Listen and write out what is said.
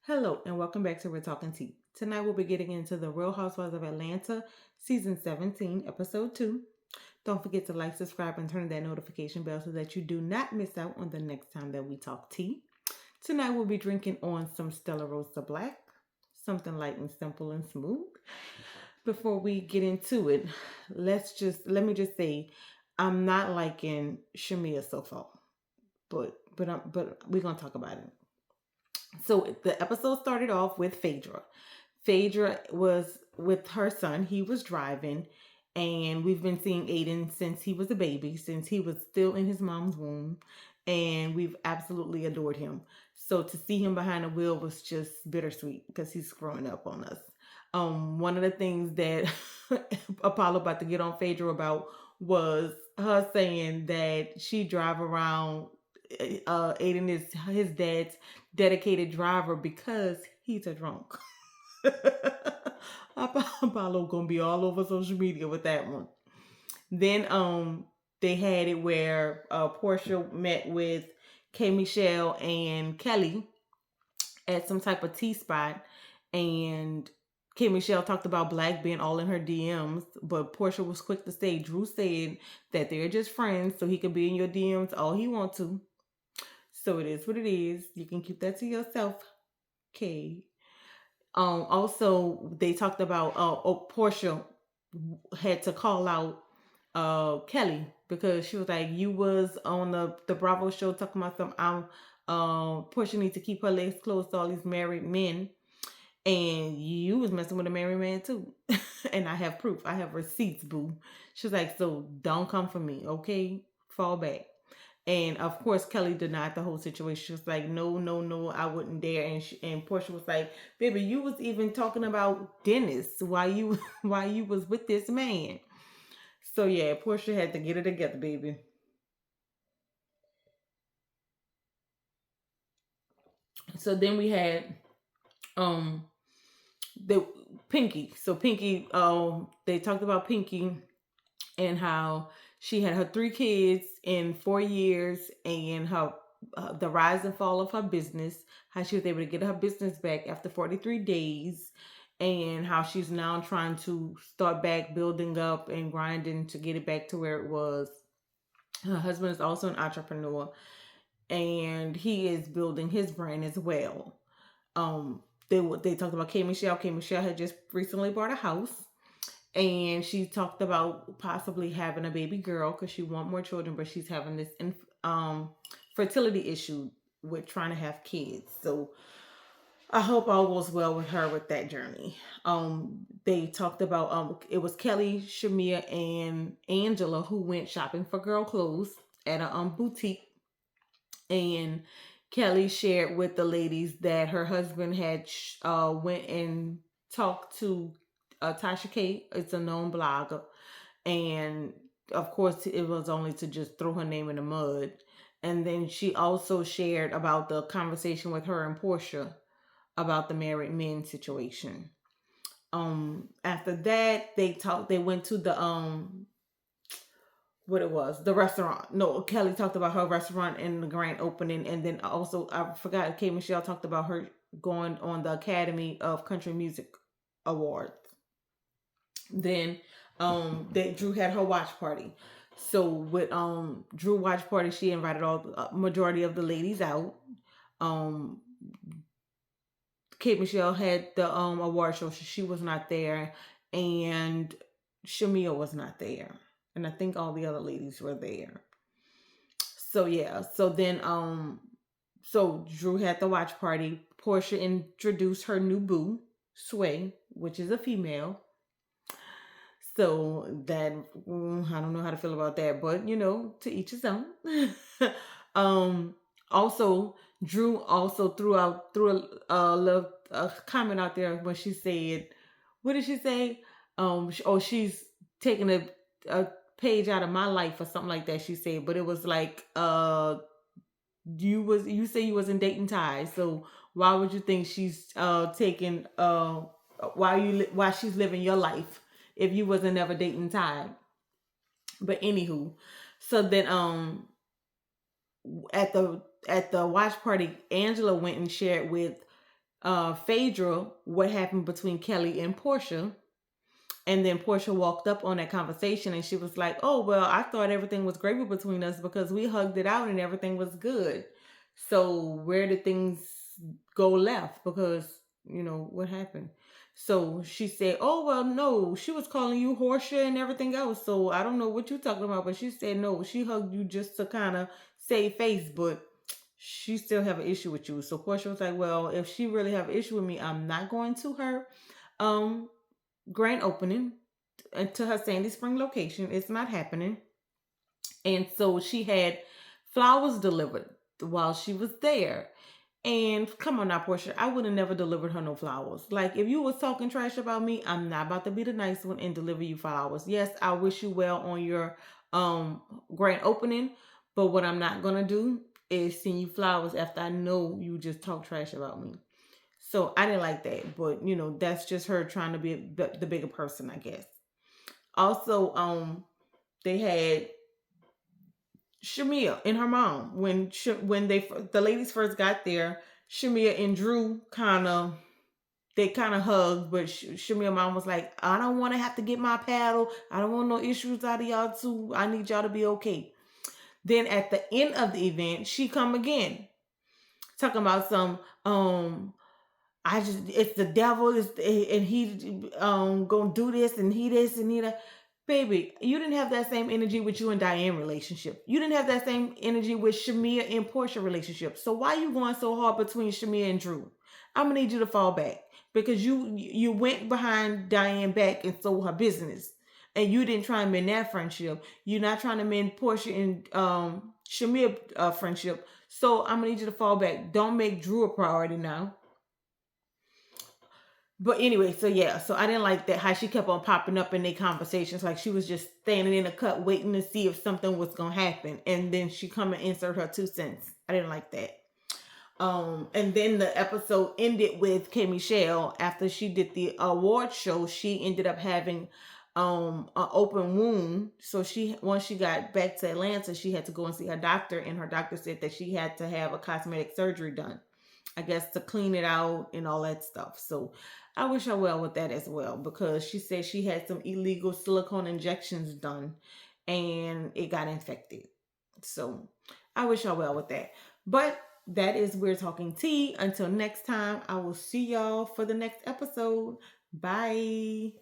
Hello and welcome back to We're Talking Tea. Tonight we'll be getting into the Real Housewives of Atlanta, Season 17, Episode 2. Don't forget to like, subscribe, and turn that notification bell so that you do not miss out on the next time that we talk tea. Tonight we'll be drinking on some Stella Rosa Black, something light and simple and smooth. Before we get into it, let me just say I'm not liking Shamia so far, but we're gonna talk about it. So the episode started off with Phaedra. Phaedra was with her son. He was driving, and we've been seeing Aiden since he was a baby, since he was still in his mom's womb, and we've absolutely adored him. So to see him behind the wheel was just bittersweet because he's growing up on us. One of the things that Apollo about to get on Phaedra about was her saying that she drive around. Aiden is his dad's dedicated driver because he's a drunk. Apollo gonna be all over social media with that one. Then they had it where Portia met with K Michelle and Kelly at some type of tea spot, and K Michelle talked about Black being all in her DMs, but Portia was quick to say Drew said that they're just friends, so he could be in your DMs all he wants to. So it is what it is. You can keep that to yourself, Kay. Also, they talked about Portia had to call out Kelly because she was like, "You was on the Bravo show talking about some. Portia needs to keep her legs closed to all these married men, and you was messing with a married man too." And I have proof. I have receipts, boo. She was like, "So don't come for me, okay? Fall back." And of course, Kelly denied the whole situation. She was like, "No, no, no, I wouldn't dare." And Portia was like, "Baby, you was even talking about Dennis while you while you was with this man." So yeah, Portia had to get it together, baby. So then we had um the Pinky. So Pinky, they talked about Pinky and how she had her 3 kids in 4 years, and how the rise and fall of her business, how she was able to get her business back after 43 days, and how she's now trying to start back building up and grinding to get it back to where it was. Her husband is also an entrepreneur, and he is building his brand as well. They talked about K Michelle. K Michelle had just recently bought a house, and she talked about possibly having a baby girl because she want more children, but she's having this fertility issue with trying to have kids. So I hope all goes well with her with that journey. They talked about it was Kelly, Shamia, and Angela who went shopping for girl clothes at a boutique, and Kelly shared with the ladies that her husband had went and talked to Tasha K. It's a known blogger, and of course it was only to just throw her name in the mud. And then she also shared about the conversation with her and Portia about the married men situation. After that, they went to the what it was, the restaurant. No, Kelly talked about her restaurant and the grand opening, and then also I forgot, K Michelle talked about her going on the Academy of Country Music Awards. Then Drew had her watch party. So with Drew watch party, she invited all the majority of the ladies out. Um Kate Michelle had the award show, so she was not there, and Shamia was not there, and I think all the other ladies were there. So yeah, so Drew had the watch party. Portia introduced her new boo, Sway, which is a female. So that I don't know how to feel about that, but to each his own. um, Also, Drew also threw a comment out there when she said, "What did she say? She's taking a page out of my life or something like that." She said, but it was like, you say you wasn't dating Ty, so why would you think she's taking why she's living your life if you wasn't never dating Ty? But anywho, so then at the watch party, Angela went and shared with Phaedra what happened between Kelly and Portia. And then Portia walked up on that conversation and she was like, "Oh, well, I thought everything was gravy between us because we hugged it out and everything was good. So where did things go left? Because, what happened?" So she said, "Oh, well, no, she was calling you Horsea and everything else. So I don't know what you're talking about." But she said, "No, she hugged you just to kind of save face, but she still have an issue with you." So Portia was like, "Well, if she really have an issue with me, I'm not going to her um grand opening to her Sandy Spring location. It's not happening." And so she had flowers delivered while she was there. And come on now, Portia, I would have never delivered her no flowers. Like, if you was talking trash about me, I'm not about to be the nice one and deliver you flowers. Yes, I wish you well on your grand opening, but what I'm not gonna do is send you flowers after I know you just talk trash about me. So I didn't like that, but that's just her trying to be the bigger person, I guess. Also, they had Shamia and her mom when the ladies first got there. Shamia and Drew kind of hugged, but Shamia mom was like, "I don't want to have to get my paddle. I don't want no issues out of y'all too. I need y'all to be okay." Then at the end of the event, she come again, talking about some I just it's the devil and he gonna do this and he this and he that. Baby, you didn't have that same energy with you and Diane relationship. You didn't have that same energy with Shamia and Portia relationship. So why you going so hard between Shamia and Drew? I'm gonna need you to fall back because you went behind Diane back and sold her business, and you didn't try and mend that friendship. You're not trying to mend Portia and Shamia friendship. So I'm gonna need you to fall back. Don't make Drew a priority now. But anyway, so yeah, so I didn't like that how she kept on popping up in their conversations, like she was just standing in a cut waiting to see if something was gonna happen, and then she come and insert her 2 cents. I didn't like that. And then the episode ended with K Michelle after she did the award show. She ended up having an open wound. So once she got back to Atlanta, she had to go and see her doctor, and her doctor said that she had to have a cosmetic surgery done, I guess, to clean it out and all that stuff. So I wish her well with that as well, because she said she had some illegal silicone injections done and it got infected. So I wish her well with that. But that is We're Talking Tea. Until next time, I will see y'all for the next episode. Bye.